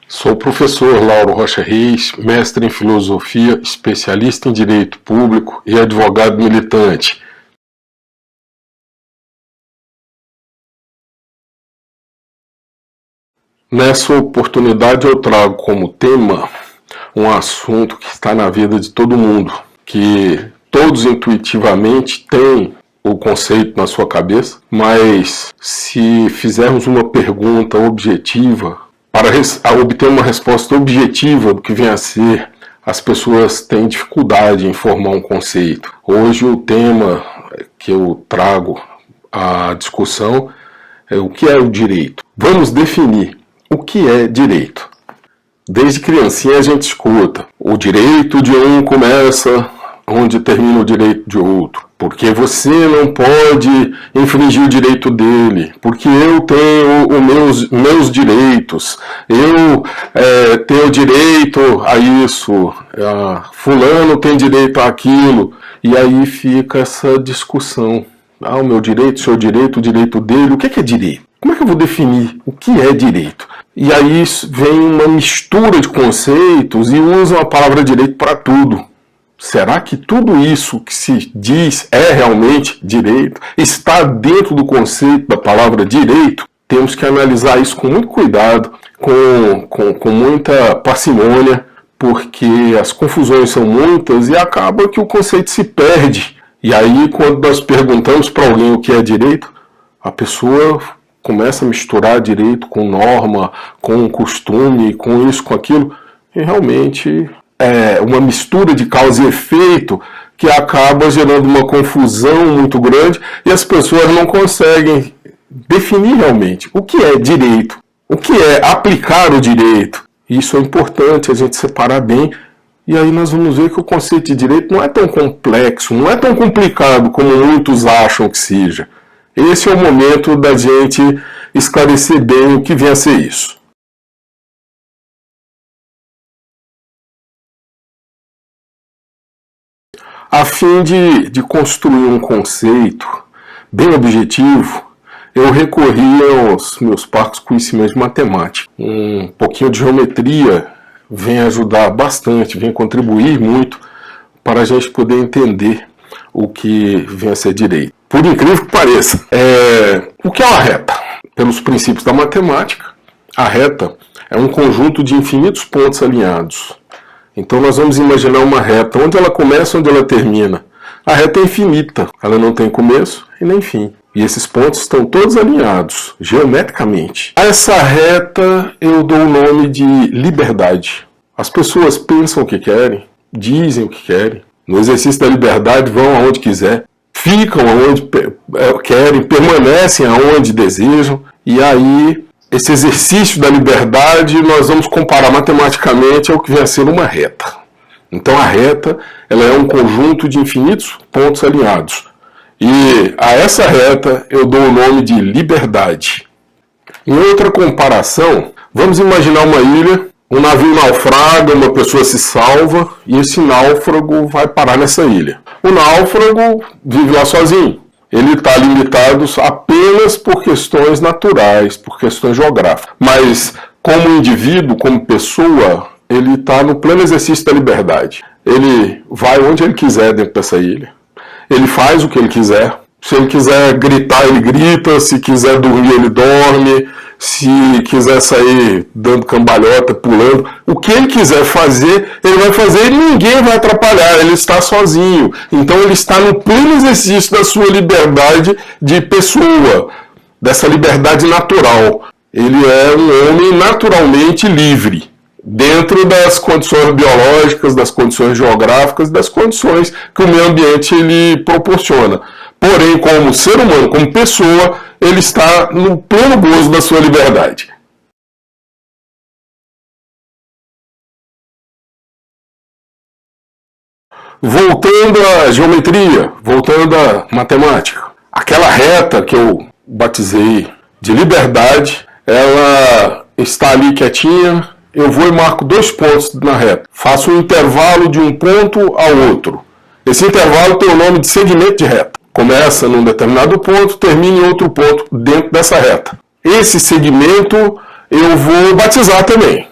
Sou o professor Lauro Rocha Reis, mestre em filosofia, especialista em direito público e advogado militante. Nessa oportunidade eu trago como tema um assunto que está na vida de todo mundo, que todos intuitivamente têm o conceito na sua cabeça, mas se fizermos uma pergunta objetiva, para obter uma resposta objetiva do que vem a ser, as pessoas têm dificuldade em formar um conceito. Hoje o tema que eu trago à discussão é o que é o direito. Vamos definir o que é direito. Desde criancinha a gente escuta, o direito de um começa onde termina o direito de outro, porque você não pode infringir o direito dele, porque eu tenho os meus direitos, eu tenho direito a isso, fulano tem direito àquilo, e aí fica essa discussão, o meu direito, o seu direito, o direito dele, o que é direito? Como é que eu vou definir o que é direito? E aí vem uma mistura de conceitos e usam a palavra direito para tudo. Será que tudo isso que se diz é realmente direito? Está dentro do conceito da palavra direito? Temos que analisar isso com muito cuidado, com muita parcimônia, porque as confusões são muitas e acaba que o conceito se perde. E aí, quando nós perguntamos para alguém o que é direito, a pessoa começa a misturar direito com norma, com costume, com isso, com aquilo, e realmente é uma mistura de causa e efeito que acaba gerando uma confusão muito grande e as pessoas não conseguem definir realmente o que é direito, o que é aplicar o direito. Isso é importante a gente separar bem, e aí nós vamos ver que o conceito de direito não é tão complexo, não é tão complicado como muitos acham que seja. Esse é o momento da gente esclarecer bem o que vem a ser isso. A fim de construir um conceito bem objetivo, eu recorri aos meus parcos conhecimentos de matemática. Um pouquinho de geometria vem ajudar bastante, vem contribuir muito para a gente poder entender o que vem a ser direito. Por incrível que pareça, o que é uma reta? Pelos princípios da matemática, a reta é um conjunto de infinitos pontos alinhados. Então nós vamos imaginar uma reta, onde ela começa, onde ela termina. A reta é infinita, ela não tem começo e nem fim. E esses pontos estão todos alinhados, geometricamente. A essa reta eu dou o nome de liberdade. As pessoas pensam o que querem, dizem o que querem. No exercício da liberdade vão aonde quiser, ficam aonde querem, permanecem aonde desejam. E aí, esse exercício da liberdade nós vamos comparar matematicamente ao que vem a ser uma reta. Então a reta ela é um conjunto de infinitos pontos alinhados. E a essa reta eu dou o nome de liberdade. Em outra comparação, vamos imaginar uma ilha, um navio naufraga, uma pessoa se salva e esse náufrago vai parar nessa ilha. O náufrago vive lá sozinho. Ele está limitado apenas por questões naturais, por questões geográficas. Mas como indivíduo, como pessoa, ele está no pleno exercício da liberdade. Ele vai onde ele quiser dentro dessa ilha. Ele faz o que ele quiser. Se ele quiser gritar, ele grita. Se quiser dormir, ele dorme. Se quiser sair dando cambalhota, pulando, o que ele quiser fazer, ele vai fazer e ninguém vai atrapalhar, ele está sozinho. Então ele está no pleno exercício da sua liberdade de pessoa, dessa liberdade natural. Ele é um homem naturalmente livre, dentro das condições biológicas, das condições geográficas, das condições que o meio ambiente ele proporciona. Porém, como ser humano, como pessoa, ele está no pleno gozo da sua liberdade. Voltando à geometria, voltando à matemática. Aquela reta que eu batizei de liberdade, ela está ali quietinha, eu vou e marco 2 pontos na reta. Faço um intervalo de um ponto ao outro. Esse intervalo tem o nome de segmento de reta. Começa num determinado ponto, termina em outro ponto dentro dessa reta. Esse segmento eu vou batizar também.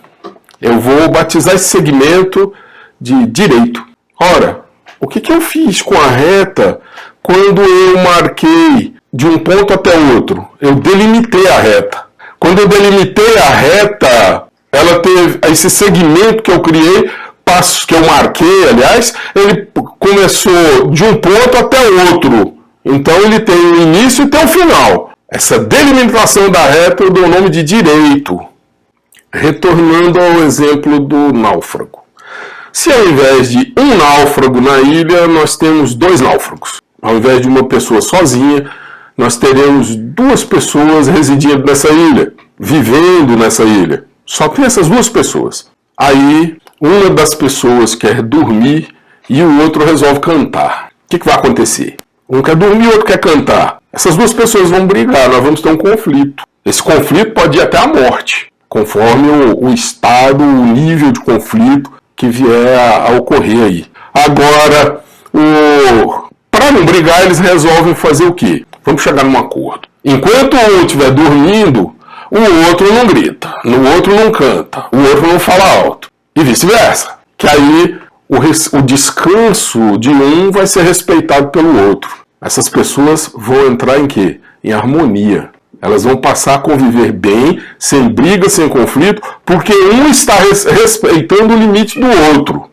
Eu vou batizar esse segmento de direito. Ora, o que eu fiz com a reta quando eu marquei de um ponto até outro? Eu delimitei a reta. Quando eu delimitei a reta, ela teve esse segmento que eu criei, passos que eu marquei, aliás, ele começou de um ponto até o outro. Então ele tem um início e tem um final. Essa delimitação da reta eu dou o nome de direito. Retornando ao exemplo do náufrago. Se ao invés de um náufrago na ilha, nós temos 2 náufragos. Ao invés de uma pessoa sozinha, nós teremos 2 pessoas residindo nessa ilha, vivendo nessa ilha. Só tem essas 2 pessoas. Aí, uma das pessoas quer dormir e o outro resolve cantar. O que vai acontecer? Um quer dormir e o outro quer cantar. Essas 2 pessoas vão brigar, nós vamos ter um conflito. Esse conflito pode ir até a morte, conforme o estado, o nível de conflito que vier a ocorrer aí. Agora, para não brigar, eles resolvem fazer o quê? Vamos chegar num acordo. Enquanto um estiver dormindo, o outro não grita, o outro não canta, o outro não fala alto. E vice-versa. Que aí o descanso de um vai ser respeitado pelo outro. Essas pessoas vão entrar em quê? Em harmonia. Elas vão passar a conviver bem, sem briga, sem conflito, porque um está respeitando o limite do outro.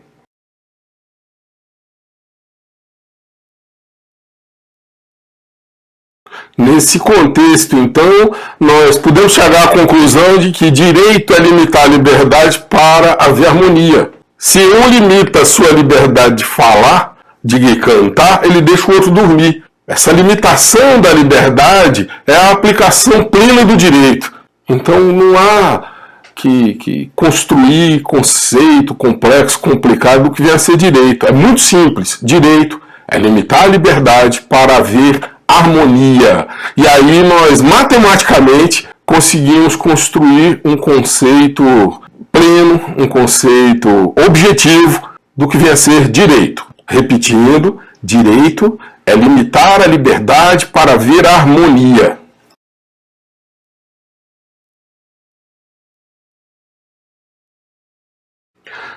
Nesse contexto, então, nós podemos chegar à conclusão de que direito é limitar a liberdade para haver harmonia. Se um limita a sua liberdade de falar, de cantar, ele deixa o outro dormir. Essa limitação da liberdade é a aplicação plena do direito. Então não há que construir conceito complexo, complicado do que vier a ser direito. É muito simples. Direito é limitar a liberdade para haver harmonia. E aí nós matematicamente conseguimos construir um conceito pleno, um conceito objetivo do que vier a ser direito. Repetindo, direito é limitar a liberdade para haver harmonia.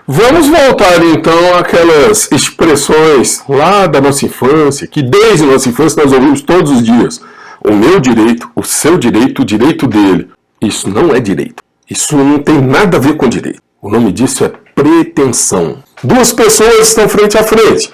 Vamos voltar então àquelas expressões lá da nossa infância, que desde a nossa infância nós ouvimos todos os dias. O meu direito, o seu direito, o direito dele. Isso não é direito. Isso não tem nada a ver com direito. O nome disso é pretensão. 2 pessoas estão frente a frente.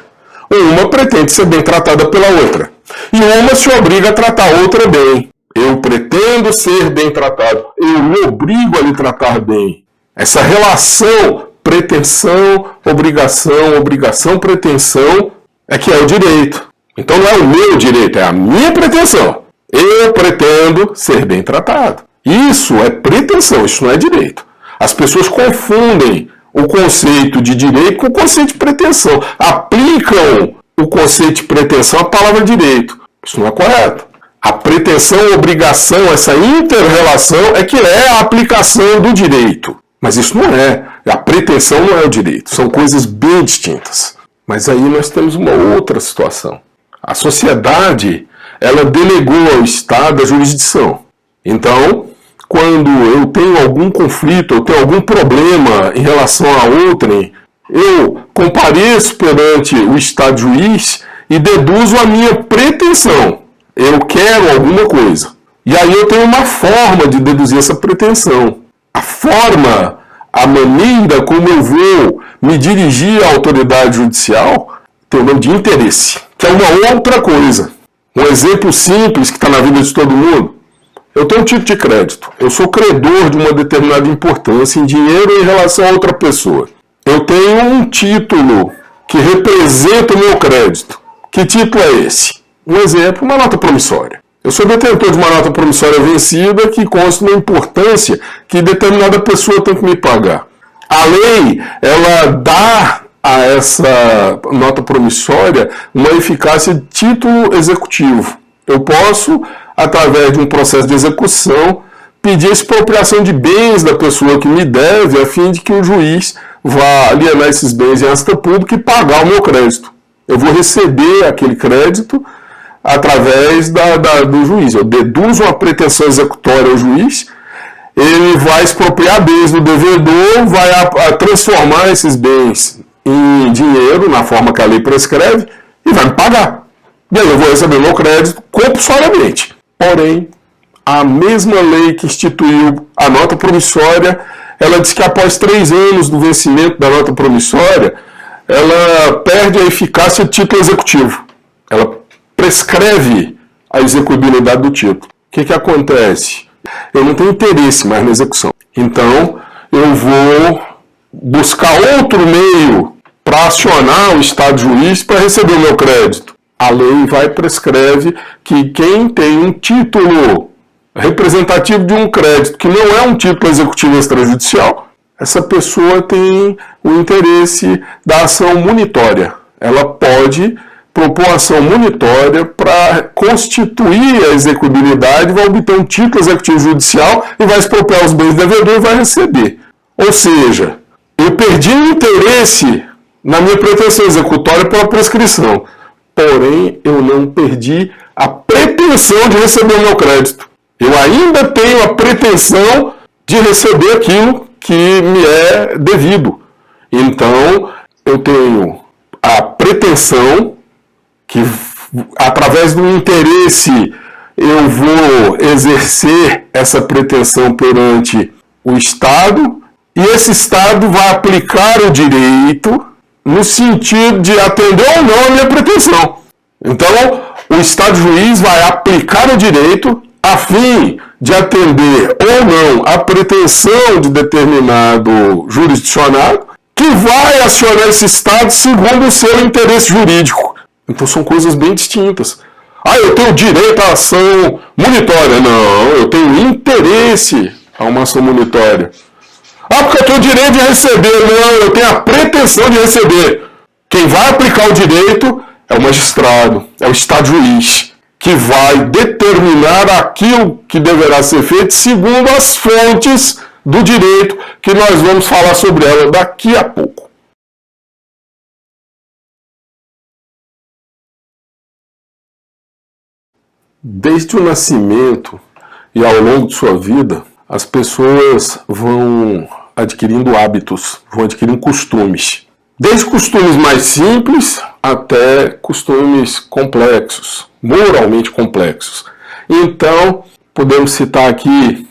Uma pretende ser bem tratada pela outra. E uma se obriga a tratar a outra bem. Eu pretendo ser bem tratado. Eu me obrigo a lhe tratar bem. Essa relação pretensão, obrigação, pretensão é que é o direito. Então não é o meu direito, é a minha pretensão. Eu pretendo ser bem tratado. Isso é pretensão, isso não é direito. As pessoas confundem o conceito de direito com o conceito de pretensão. Aplicam o conceito de pretensão à palavra direito. Isso não é correto. A pretensão, obrigação, essa inter-relação é que é a aplicação do direito. Mas isso não é. A pretensão não é o direito. São coisas bem distintas. Mas aí nós temos uma outra situação. A sociedade, ela delegou ao Estado a jurisdição. Então, quando eu tenho algum conflito, eu tenho algum problema em relação a outrem, eu compareço perante o Estado juiz e deduzo a minha pretensão. Eu quero alguma coisa. E aí eu tenho uma forma de deduzir essa pretensão. A forma, a maneira como eu vou me dirigir à autoridade judicial tem o nome de interesse, que é uma outra coisa. Um exemplo simples que está na vida de todo mundo. Eu tenho um título de crédito. Eu sou credor de uma determinada importância em dinheiro em relação a outra pessoa. Eu tenho um título que representa o meu crédito. Que título é esse? Um exemplo, uma nota promissória. Eu sou detentor de uma nota promissória vencida que consta uma importância que determinada pessoa tem que me pagar. A lei, ela dá a essa nota promissória uma eficácia de título executivo. Eu posso, através de um processo de execução, pedir a expropriação de bens da pessoa que me deve, a fim de que o juiz vá alienar esses bens em asta pública e pagar o meu crédito. Eu vou receber aquele crédito através do juiz. Eu deduzo uma pretensão executória ao juiz ele vai expropriar bens do devedor, vai transformar esses bens em dinheiro, na forma que a lei prescreve, e vai me pagar. E aí eu vou receber meu crédito compulsoriamente. Porém, a mesma lei que instituiu a nota promissória, ela diz que após 3 anos do vencimento da nota promissória, ela perde a eficácia do título executivo. Ela prescreve a execuibilidade do título. O que acontece? Eu não tenho interesse mais na execução. Então, eu vou buscar outro meio para acionar o Estado juiz para receber o meu crédito. A lei vai e prescreve que quem tem um título representativo de um crédito que não é um título executivo extrajudicial, essa pessoa tem o interesse da ação munitória. Ela pode propor ação munitória para constituir a execuibilidade, vai obter um título executivo judicial e vai expropriar os bens do devedor e vai receber. Ou seja, eu perdi o interesse na minha pretensão executória pela prescrição, porém eu não perdi a pretensão de receber o meu crédito. Eu ainda tenho a pretensão de receber aquilo que me é devido. Então, eu tenho a pretensão que, através do interesse, eu vou exercer essa pretensão perante o Estado, e esse Estado vai aplicar o direito no sentido de atender ou não a minha pretensão. Então, o Estado juiz vai aplicar o direito a fim de atender ou não a pretensão de determinado jurisdicionado, que vai acionar esse Estado segundo o seu interesse jurídico. Então são coisas bem distintas. Eu tenho direito à ação munitória. Não, eu tenho interesse a uma ação munitória. Porque eu tenho direito de receber. Não, eu tenho a pretensão de receber. Quem vai aplicar o direito é o magistrado, é o Estado juiz, que vai determinar aquilo que deverá ser feito segundo as fontes do direito, que nós vamos falar sobre ela daqui a pouco. Desde o nascimento e ao longo de sua vida, as pessoas vão adquirindo hábitos, vão adquirindo costumes. Desde costumes mais simples até costumes complexos, moralmente complexos. Então, podemos citar aqui,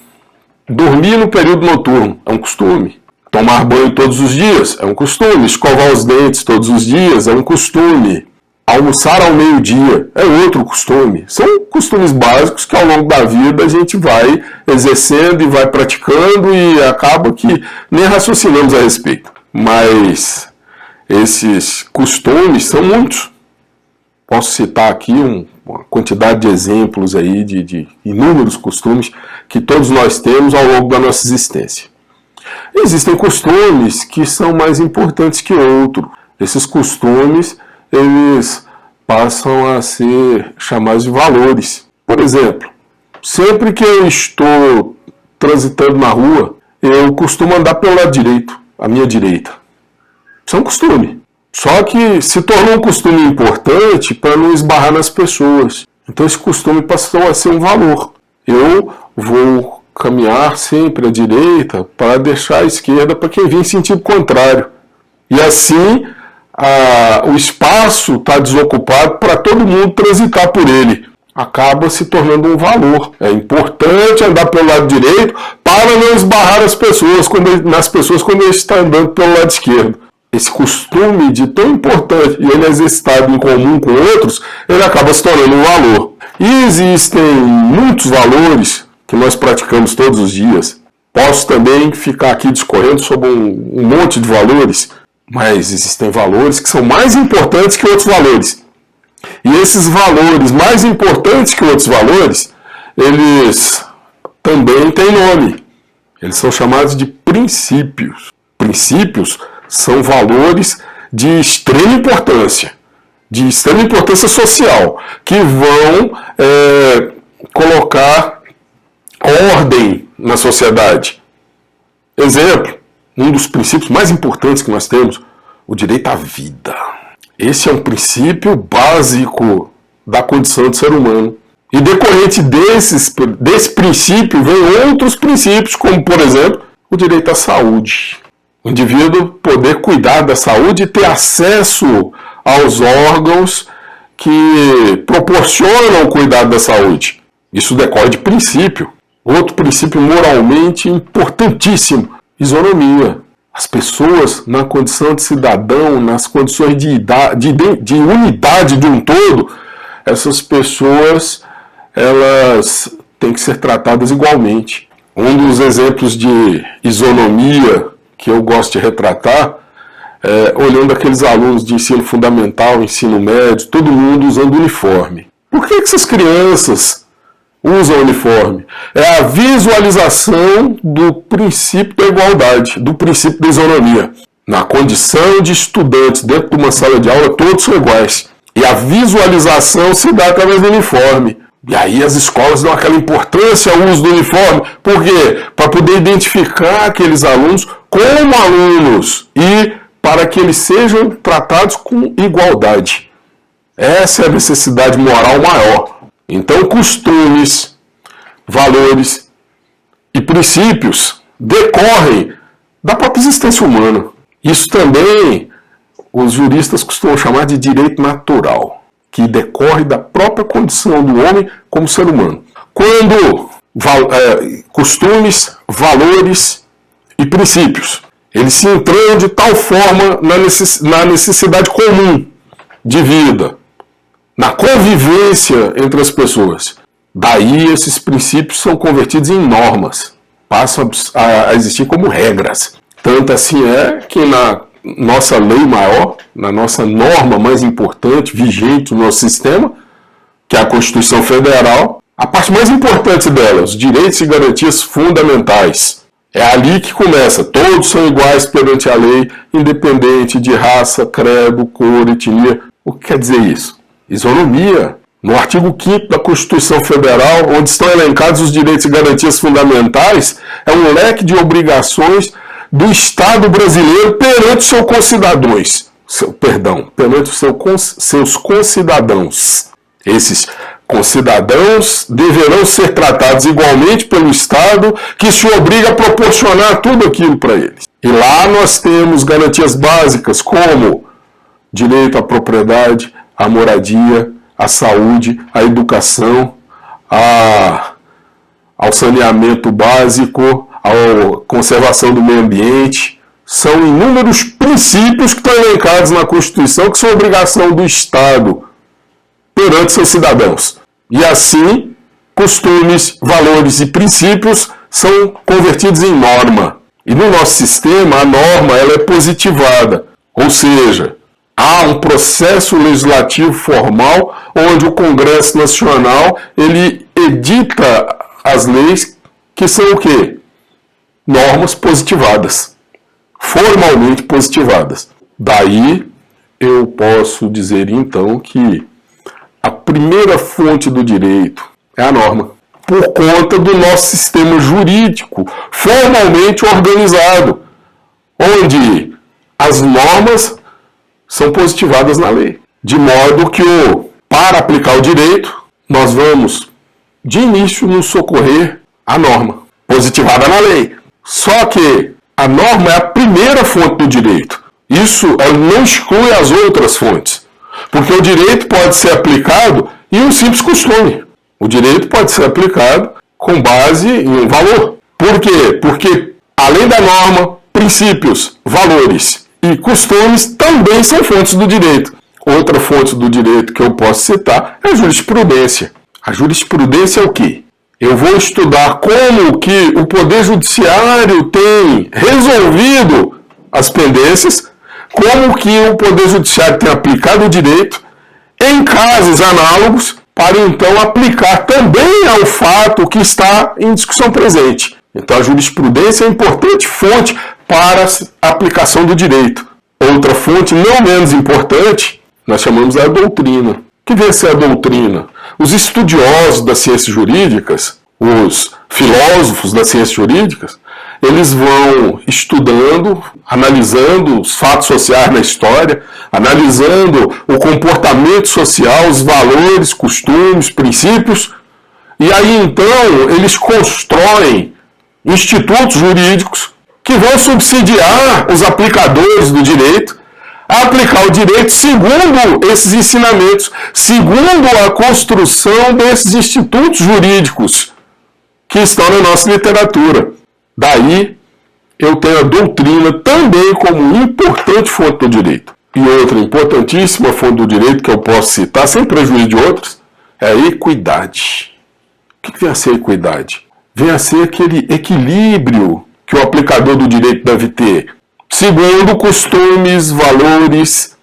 dormir no período noturno é um costume. Tomar banho todos os dias é um costume. Escovar os dentes todos os dias é um costume. Almoçar ao meio-dia é outro costume. São costumes básicos que ao longo da vida a gente vai exercendo e vai praticando e acaba que nem raciocinamos a respeito. Mas esses costumes são muitos. Posso citar aqui uma quantidade de exemplos aí de inúmeros costumes que todos nós temos ao longo da nossa existência. Existem costumes que são mais importantes que outros. Esses costumes, eles passam a ser chamados de valores. Por exemplo, sempre que eu estou transitando na rua, eu costumo andar pelo lado direito, à minha direita. Isso é um costume. Só que se tornou um costume importante para não esbarrar nas pessoas. Então esse costume passou a ser um valor. Eu vou caminhar sempre à direita para deixar a esquerda para quem vem em sentido contrário. E assim o espaço está desocupado para todo mundo transitar por ele. Acaba se tornando um valor. É importante andar pelo lado direito para não esbarrar nas pessoas quando ele está andando pelo lado esquerdo. Esse costume de tão importante e ele é exercitado em comum com outros, ele acaba se tornando um valor. E existem muitos valores que nós praticamos todos os dias. Posso também ficar aqui discorrendo sobre um monte de valores, mas existem valores que são mais importantes que outros valores. E esses valores mais importantes que outros valores, eles também têm nome. Eles são chamados de princípios. Princípios são valores de extrema importância social, que vão colocar ordem na sociedade. Exemplo, um dos princípios mais importantes que nós temos, o direito à vida. Esse é um princípio básico da condição de ser humano. E decorrente desse princípio, vem outros princípios, como, por exemplo, o direito à saúde. O indivíduo poder cuidar da saúde e ter acesso aos órgãos que proporcionam o cuidado da saúde. Isso decorre de princípio. Outro princípio moralmente importantíssimo, isonomia. As pessoas, na condição de cidadão, nas condições de unidade de um todo, essas pessoas, elas têm que ser tratadas igualmente. Um dos exemplos de isonomia que eu gosto de retratar é olhando aqueles alunos de ensino fundamental, ensino médio, todo mundo usando uniforme. Por que essas crianças usam uniforme? É a visualização do princípio da igualdade, do princípio da isonomia. Na condição de estudantes dentro de uma sala de aula, todos são iguais. E a visualização se dá através do uniforme. E aí as escolas dão aquela importância ao uso do uniforme. Por quê? Para poder identificar aqueles alunos como alunos e para que eles sejam tratados com igualdade. Essa é a necessidade moral maior. Então, costumes, valores e princípios decorrem da própria existência humana. Isso também os juristas costumam chamar de direito natural, que decorre da própria condição do homem como ser humano. Quando costumes, valores e princípios, eles se entranham de tal forma na necessidade comum de vida, na convivência entre as pessoas. Daí esses princípios são convertidos em normas, passam a existir como regras. Tanto assim é que na nossa lei maior, na nossa norma mais importante, vigente no nosso sistema, que é a Constituição Federal, a parte mais importante dela, os direitos e garantias fundamentais. É ali que começa, todos são iguais perante a lei, independente de raça, credo, cor, etnia. O que quer dizer isso? Isonomia. No artigo 5º da Constituição Federal, onde estão elencados os direitos e garantias fundamentais, é um leque de obrigações do Estado brasileiro perante os seus concidadãos. Perante os seus concidadãos. Esses concidadãos deverão ser tratados igualmente pelo Estado, que se obriga a proporcionar tudo aquilo para eles. E lá nós temos garantias básicas como direito à propriedade, à moradia, à saúde, à educação, ao saneamento básico, à conservação do meio ambiente. São inúmeros princípios que estão elencados na Constituição que são obrigação do Estado perante seus cidadãos. E assim, costumes, valores e princípios são convertidos em norma. E no nosso sistema, a norma ela é positivada, ou seja, há um processo legislativo formal onde o Congresso Nacional ele edita as leis que são o quê? Normas positivadas, formalmente positivadas. Daí eu posso dizer então que a primeira fonte do direito é a norma, por conta do nosso sistema jurídico formalmente organizado, onde as normas são positivadas na lei. De modo que, para aplicar o direito, nós vamos, de início, nos socorrer à norma, positivada na lei. Só que a norma é a primeira fonte do direito. Isso não exclui as outras fontes. Porque o direito pode ser aplicado em um simples costume. O direito pode ser aplicado com base em um valor. Por quê? Porque, além da norma, princípios, valores e costumes também são fontes do direito. Outra fonte do direito que eu posso citar é a jurisprudência. A jurisprudência é o quê? Eu vou estudar como que o Poder Judiciário tem resolvido as pendências, como que o Poder Judiciário tem aplicado o direito em casos análogos para então aplicar também ao fato que está em discussão presente. Então a jurisprudência é uma importante fonte para a aplicação do direito. Outra fonte não menos importante, nós chamamos a doutrina. O que vem a ser a doutrina? Os estudiosos das ciências jurídicas, os filósofos das ciências jurídicas, eles vão estudando, analisando os fatos sociais na história, analisando o comportamento social, os valores, costumes, princípios, E aí então eles constroem institutos jurídicos que vão subsidiar os aplicadores do direito a aplicar o direito segundo esses ensinamentos, segundo a construção desses institutos jurídicos que estão na nossa literatura. Daí eu tenho a doutrina também como importante fonte do direito. E outra importantíssima fonte do direito que eu posso citar, sem prejuízo de outras, é a equidade. O que vem a ser equidade? Vem a ser aquele equilíbrio que o aplicador do direito deve ter, segundo costumes, valores,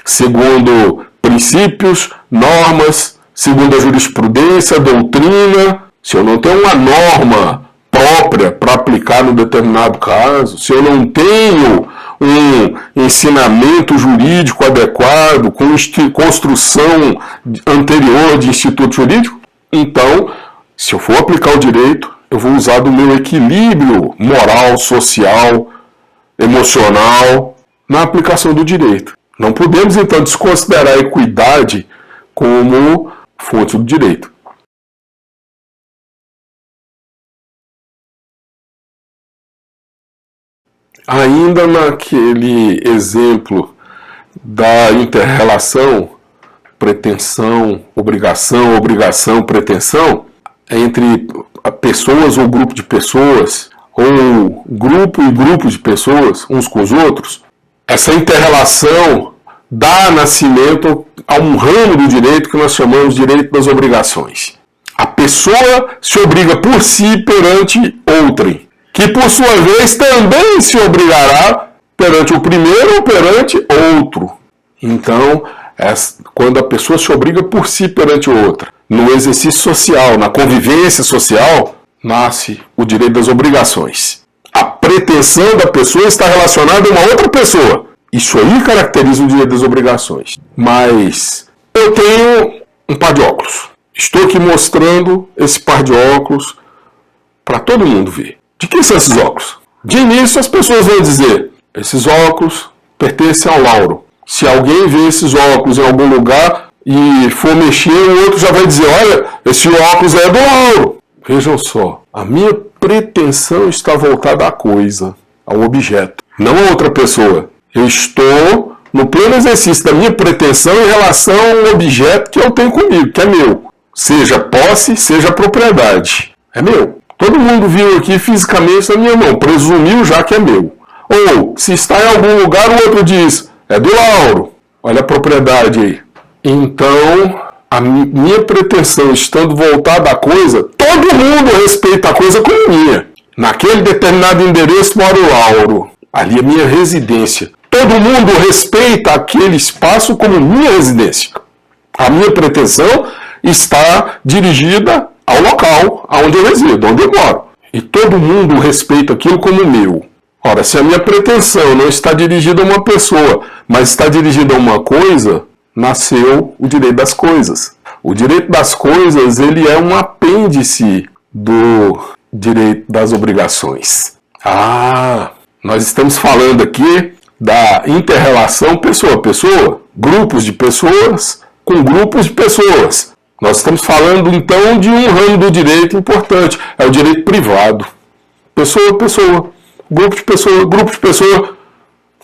segundo princípios, normas, segundo a jurisprudência, a doutrina. Se eu não tenho uma norma própria para aplicar num determinado caso, se eu não tenho um ensinamento jurídico adequado, com construção anterior de instituto jurídico, então, se eu for aplicar o direito, eu vou usar do meu equilíbrio moral, social, emocional na aplicação do direito. Não podemos, então, desconsiderar a equidade como fonte do direito. Ainda naquele exemplo da inter-relação, pretensão, obrigação, pretensão, entre pessoas ou grupo de pessoas, ou grupo e grupo de pessoas, uns com os outros, essa inter-relação dá nascimento a um ramo do direito que nós chamamos de direito das obrigações. A pessoa se obriga por si perante outrem, que por sua vez também se obrigará perante o primeiro ou perante outro. Então, quando a pessoa se obriga por si perante outra, no exercício social, na convivência social, nasce o direito das obrigações. A pretensão da pessoa está relacionada a uma outra pessoa. Isso aí caracteriza o direito das obrigações. Mas eu tenho um par de óculos. Estou aqui mostrando esse par de óculos para todo mundo ver. De quem são esses óculos? De início as pessoas vão dizer, esses óculos pertencem ao Lauro. Se alguém vê esses óculos em algum lugar e for mexer, o outro já vai dizer, olha, esse óculos é do Lauro. Vejam só, a minha pretensão está voltada à coisa, ao objeto, não a outra pessoa. Eu estou no pleno exercício da minha pretensão em relação ao objeto que eu tenho comigo, que é meu. Seja posse, seja propriedade. É meu. Todo mundo viu aqui fisicamente na minha mão, presumiu já que é meu. Ou, se está em algum lugar, o outro diz, é do Lauro. Olha a propriedade aí. Então, a minha pretensão estando voltada à coisa, todo mundo respeita a coisa como minha. Naquele determinado endereço mora o Lauro. Ali é minha residência. Todo mundo respeita aquele espaço como minha residência. A minha pretensão está dirigida ao local onde eu resido, onde eu moro. E todo mundo respeita aquilo como meu. Ora, se a minha pretensão não está dirigida a uma pessoa, mas está dirigida a uma coisa, nasceu o direito das coisas. O direito das coisas, ele é um apêndice do direito das obrigações. Nós estamos falando aqui da inter-relação pessoa a pessoa, grupos de pessoas com grupos de pessoas. Nós estamos falando, então, de um ramo do direito importante, é o direito privado. Pessoa a pessoa, grupo de pessoa,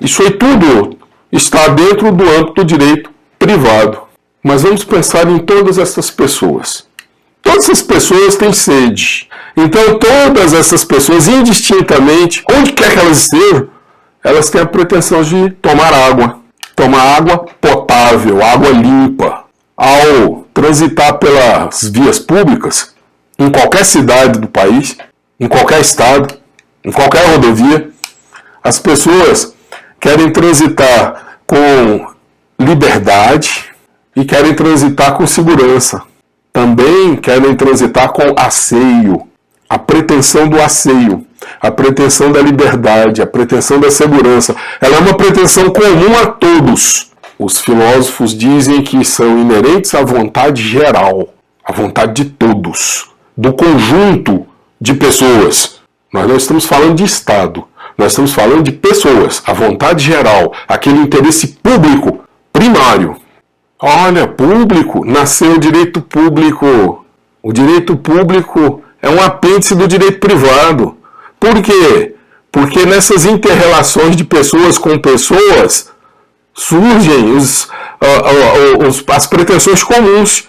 isso aí tudo está dentro do âmbito do direito privado. Mas vamos pensar em todas essas pessoas. Todas essas pessoas têm sede. Então, todas essas pessoas, indistintamente, onde quer que elas estejam, elas têm a pretensão de tomar água. Tomar água potável, água limpa. Ao transitar pelas vias públicas, em qualquer cidade do país, em qualquer estado, em qualquer rodovia, as pessoas querem transitar com liberdade e querem transitar com segurança. Também querem transitar com asseio, a pretensão do asseio, a pretensão da liberdade, a pretensão da segurança. Ela é uma pretensão comum a todos. Os filósofos dizem que são inerentes à vontade geral, à vontade de todos, do conjunto de pessoas. Nós não estamos falando de Estado, nós estamos falando de pessoas, a vontade geral, aquele interesse público primário. Olha, público, nasceu o direito público O direito público é um apêndice do direito privado. Por quê? Porque nessas inter-relações de pessoas com pessoas surgem as pretensões comuns.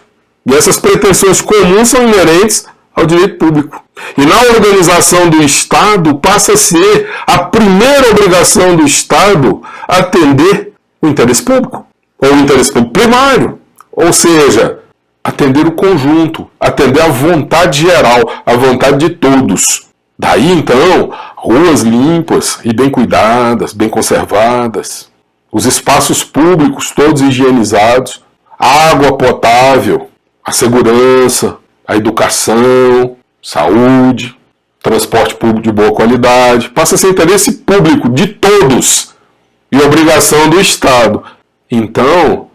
E essas pretensões comuns são inerentes ao direito público. E na organização do Estado passa a ser a primeira obrigação do Estado atender o interesse público, ou o interesse público primário. Ou seja, atender o conjunto, atender a vontade geral, a vontade de todos. Daí, então, ruas limpas e bem cuidadas, bem conservadas, os espaços públicos todos higienizados, a água potável, a segurança, a educação, saúde, transporte público de boa qualidade, passa a ser interesse público de todos e obrigação do Estado. Então,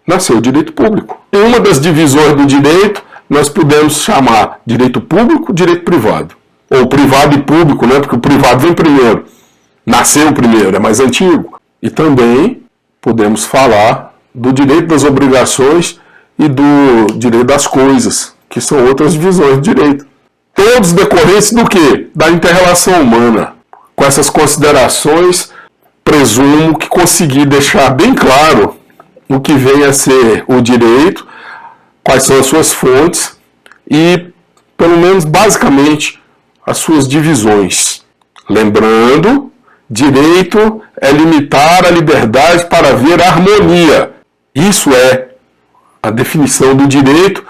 nasceu o direito público. Em uma das divisões do direito, nós podemos chamar direito público, direito privado. Ou privado e público, né? Porque o privado vem primeiro. Nasceu primeiro, é mais antigo. E também podemos falar do direito das obrigações e do direito das coisas, que são outras divisões do direito. Todos decorrentes do quê? Da inter-relação humana. Com essas considerações, presumo que consegui deixar bem claro o que vem a ser o direito, quais são as suas fontes e, pelo menos basicamente, as suas divisões. Lembrando, direito é limitar a liberdade para haver harmonia. Isso é a definição do direito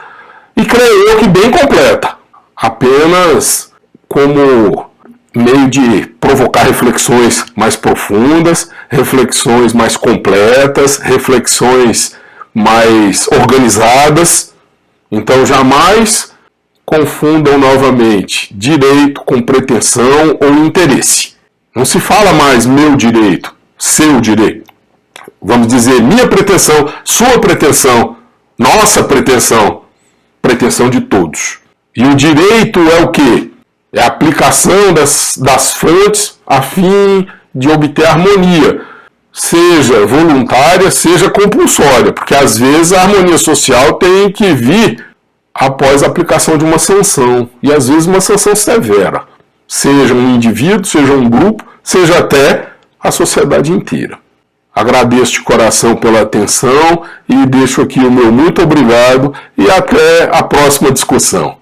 e creio eu que bem completa. Apenas como meio de provocar reflexões mais profundas, reflexões mais completas, reflexões mais organizadas. Então jamais confundam novamente direito com pretensão ou interesse. Não se fala mais meu direito, seu direito. Vamos dizer minha pretensão, sua pretensão, nossa pretensão, pretensão de todos. E o direito é o quê? É a aplicação das fontes a fim de obter harmonia, seja voluntária, seja compulsória, porque às vezes a harmonia social tem que vir após a aplicação de uma sanção, e às vezes uma sanção severa, seja um indivíduo, seja um grupo, seja até a sociedade inteira. Agradeço de coração pela atenção e deixo aqui o meu muito obrigado e até a próxima discussão.